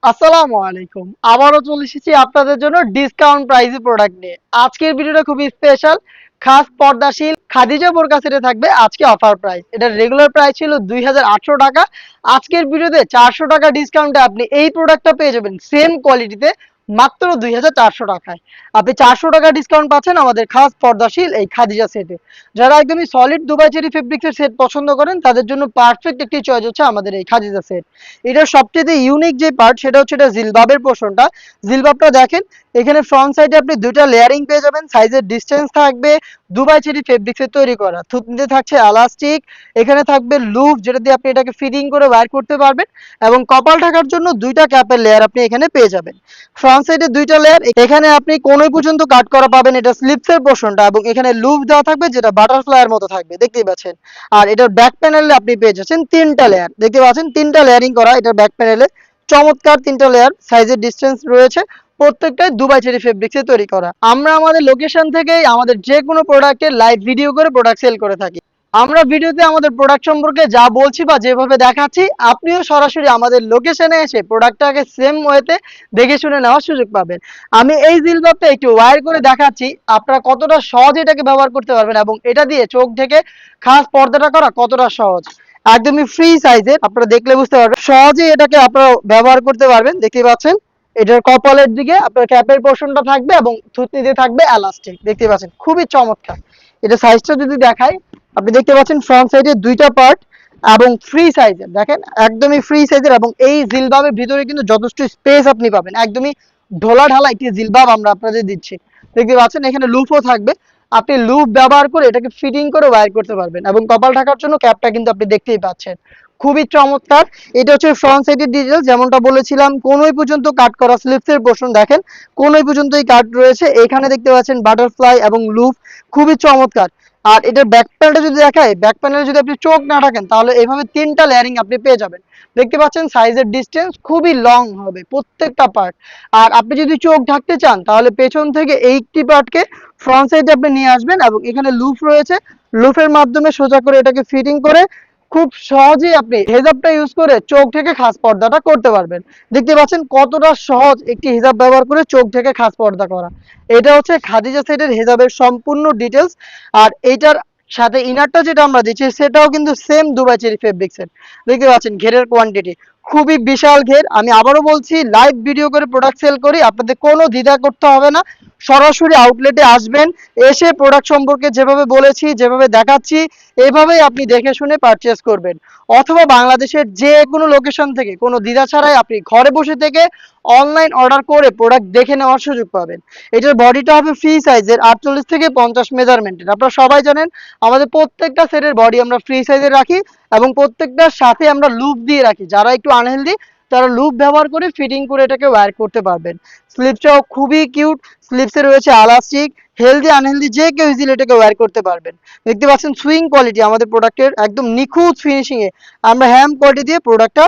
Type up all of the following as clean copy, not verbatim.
আসসালামু আলাইকুম। আবারও চলে এসেছি আপনাদের জন্য ডিসকাউন্ট প্রাইসে প্রোডাক্ট নিয়ে। আজকের ভিডিওটা খুবই স্পেশাল। খাস পর্দাশীল খাদিজা বোরকা সেটে থাকবে আজকে অফার প্রাইস। এটার রেগুলার প্রাইস ছিল ২,৮০০ টাকা। আজকের ভিডিওতে ৪০০ টাকা ডিসকাউন্টে আপনি এই প্রোডাক্টটা পেয়ে যাবেন সেম কোয়ালিটিতে মাত্র ২,৪০০ টাকায়। আপনি ৪০০ টাকা ডিসকাউন্ট পাচ্ছেন আমাদের খাস পর্দাশীল এই খাদিজা সেটে। যারা একদমই সলিড দুবাই চেরি ফেব্রিক্সের সেট পছন্দ করেন তাদের জন্য পারফেক্ট একটি চয়েস হচ্ছে আমাদের এই খাদিজা সেট। এটার সবচেয়ে ইউনিক যে পার্ট সেটা হচ্ছে এটা জিলবাবের পোর্শনটা। জিলবাবটা দেখেন, এখানে ফ্রন্ট সাইডে আপনি দুইটা লেয়ারিং পেয়ে যাবেন, সাইজের ডিসটেন্স থাকবে দুবাই চেরি ফেব্রিক্সের তৈরি করা, থুতনিতে থাকছে এলাস্টিক, এখানে থাকবে লুপ যেটা দিয়ে আপনি এটাকে ফিটিং করে ওয়্যার করতে পারবেন, এবং কপাল ঢাকার জন্য দুইটা ক্যাপের লেয়ার আপনি এখানে পেয়ে যাবেন। ফ্রন্ট সাইডে দুইটা লেয়ার, এখানে আপনি কোনোই পর্যন্ত কাট করা পাবেন, এটা স্লিপসের পোর্শনটা, এবং এখানে লুপ দেওয়া থাকবে যেটা বাটারফ্লাইয়ের মতো থাকবে, দেখতেই পাচ্ছেন। আর এটার ব্যাক প্যানেলে আপনি পেয়ে যাচ্ছেন তিনটা লেয়ার, দেখতে পাচ্ছেন তিনটা লেয়ারিং করা এটার ব্যাক প্যানেলে। চমৎকার তিনটা লেয়ার, সাইজের ডিসটেন্স রয়েছে, প্রত্যেকটাই দুবাই চেরি ফেব্রিক্সে তৈরি করা। আমরা আমাদের লোকেশন থেকেই আমাদের যে কোনো প্রোডাক্টের লাইভ ভিডিও করে প্রোডাক্ট সেল করে থাকি। আমরা ভিডিওতে আমাদের প্রোডাক্ট সম্পর্কে যা বলছি বা যেভাবে দেখাচ্ছি, আপনিও সরাসরি আমাদের লোকেশনে এসে প্রোডাক্টটাকে সেম ওয়েতে দেখে শুনে নেওয়ার সুযোগ পাবেন। আমি এই জিলবাবটা একটু ওয়্যার করে দেখাচ্ছি আপনারা কতটা সহজে এটাকে ব্যবহার করতে পারবেন, এবং এটা দিয়ে চোখ ঢেকে খাস পর্দাটা করা কতটা সহজ। একদমই ফ্রি সাইজের, আপনারা দেখলে বুঝতে পারবেন সহজেই এটাকে আপনারা ব্যবহার করতে পারবেন। দেখতে পাচ্ছেন এটার কপালের দিকে আপনার ক্যাপের পোর্শনটা থাকবে এবং থুতনিতে থাকবে এলাস্টিক, দেখতে পাচ্ছেন খুবই চমৎকার। এটা সাইজটা যদি দেখাই, আপনি দেখতে পাচ্ছেন ফ্রন্ট সাইডে দুইটা পার্ট এবং ফ্রি সাইজের, দেখেন একদমই ফ্রি সাইজের, এবং এই জিলবাবের ভিতরে কিন্তু যথেষ্ট স্পেস আপনি পাবেন। একদমই ঢোলা ঢালা একটি জিলবাব আমরা আপনাদের দিচ্ছি, দেখতে পাচ্ছেন এখানে লুপও থাকবে, আপনি লুপ ব্যবহার করে এটাকে ফিটিং করে ওয়্যার করতে পারবেন, এবং কপাল ঢাকার জন্য ক্যাপটা কিন্তু আপনি দেখতেই পাচ্ছেন খুবই চমৎকার। এটা হচ্ছে ফ্রন্ট সাইডের ডিটেইলস, যেমনটা বলেছিলাম কোনোই পর্যন্ত কাট করা স্লিপসের পোর্শন, দেখেন কোনোই পর্যন্তই কাট রয়েছে, এখানে দেখতে পাচ্ছেন বাটারফ্লাই এবং লুপ, খুবই চমৎকার। আর এটার ব্যাক প্যানেলটা যদি দেখায়, ব্যাক প্যানেলে যদি আপনি চোখ না রাখেন তাহলে এইভাবে তিনটা লেয়ারিং আপনি পেয়ে যাবেন, দেখতে পাচ্ছেন সাইজের ডিসটেন্স খুবই লং হবে প্রত্যেকটা পার্ট। আর আপনি যদি চোখ ঢাকতে চান তাহলে পেছন থেকে এইটি পার্টকে ফ্রন্ট সাইডে আপনি নিয়ে আসবেন, এবং এখানে লুপ রয়েছে, লুপের মাধ্যমে সোজা করে এটাকে ফিটিং করে খুব সহজেই আপনি হেজাবটা ইউজ করে চোখ থেকে খাস পর্দাটা করতে পারবেন। দেখতে পাচ্ছেন কতটা সহজ একটি হিজাব ব্যবহার করে চোখ থেকে খাস পর্দা করা। এটা হচ্ছে খাদিজা সেটের হেজাবের সম্পূর্ণ ডিটেলস। আর এইটার সাথে ইনারটা যেটা আমরা দিচ্ছি সেটাও কিন্তু সেম দুবাই চেরি ফেব্রিক্সের, দেখতে পাচ্ছেন ঘেরের কোয়ান্টিটি খুবই বিশাল ঘের। আমি আবারও বলছি লাইভ ভিডিও করে প্রোডাক্ট সেল করি, আপনাদের কোনো দ্বিধা করতে হবে না, সরাসরি আউটলেটে আসবেন, এসে প্রোডাক্ট সম্পর্কে যেভাবে বলেছি যেভাবে দেখাচ্ছি এভাবেই আপনি দেখে শুনে পারচেস করবেন, অথবা বাংলাদেশের যে কোনো লোকেশন থেকে কোনো দ্বিধা ছাড়াই আপনি ঘরে বসে থেকে অনলাইন অর্ডার করে প্রোডাক্ট দেখে নেওয়ার সুযোগ পাবেন। এটার বডিটা হবে ফ্রি সাইজের 48 থেকে 50 মেজারমেন্টের। আপনারা সবাই জানেন আমাদের প্রত্যেকটা সেটের বডি আমরা ফ্রি সাইজের রাখি, এবং প্রত্যেকটার সাথে আমরা লুপ দিয়ে রাখি, যারা একটু আনহেলদি তারা লুপ ব্যবহার করে ফিটিং করে এটাকে ওয়্যার করতে পারবেন। স্লিপসটাও খুবই কিউট, স্লিপসে রয়েছে এলাস্টিক, হেলদি আনহেলদি যে কেউ ইজিলি এটাকে ওয়্যার করতে পারবেন। দেখতে পাচ্ছেন সুইং কোয়ালিটি আমাদের প্রোডাক্টের একদম নিখুঁত ফিনিশিং এ আমরা হ্যাম কোয়ালিটি দিয়ে প্রোডাক্টটা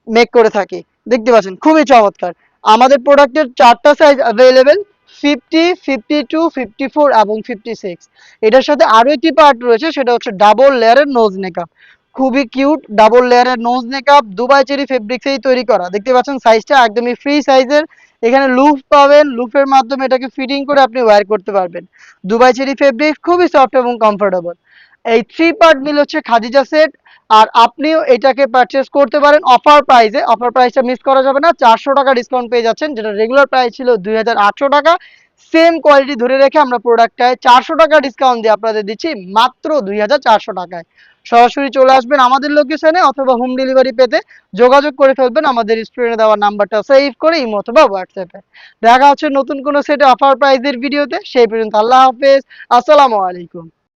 মেক করে থাকি, দেখতে পাচ্ছেন খুবই চমৎকার। আমাদের প্রোডাক্টের চারটা সাইজ অ্যাভেলেবেল, 50, 52, 54 এবং 56। এটার সাথে আরো একটি পার্ট রয়েছে, সেটা হচ্ছে ডাবল লেয়ারের নোজ নেকআপ, খুবই কিউট ডাবল লেয়ারের নোজ নেকআপ দুবাই চেরি ফেব্রিক্সেই তৈরি করা। দেখতে পাচ্ছেন সাইজটা একদমই ফ্রি সাইজের, এখানে লুপ পাবেন, লুপের মাধ্যমে এটাকে ফিটিং করে আপনি ওয়্যার করতে পারবেন। দুবাই চেরি ফেব্রিক্স খুবই সফট এবং কমফোর্টেবল। এই থ্রি পার্ট মিল হচ্ছে খাদিজা সেট। আর আপনিও এটাকে পারচেস করতে পারেন অফার প্রাইসে, অফার প্রাইসটা মিস করা যাবে না, ৪০০ টাকা ডিসকাউন্ট পেয়ে যাচ্ছেন, যেটা রেগুলার প্রাইস ছিল ২,৮০০ টাকা। সেম কোয়ালিটি ধরে রেখে আমরা প্রোডাক্টটায় ৪০০ টাকা ডিসকাউন্ট দিয়ে আপনাদের দিচ্ছি মাত্র ২,৪০০ টাকায়। সরাসরি চলে আসবেন আমাদের লোকেশনে, অথবা হোম ডেলিভারি পেতে যোগাযোগ করে ফেলবেন আমাদের স্ক্রিনে দেওয়া নাম্বারটা সেভ করে ইমো অথবা হোয়াটসঅ্যাপে। দেখা হচ্ছে নতুন কোনো সেটে অফার প্রাইজের ভিডিওতে, সেই পর্যন্ত আল্লাহ হাফেজ, আসসালামু আলাইকুম।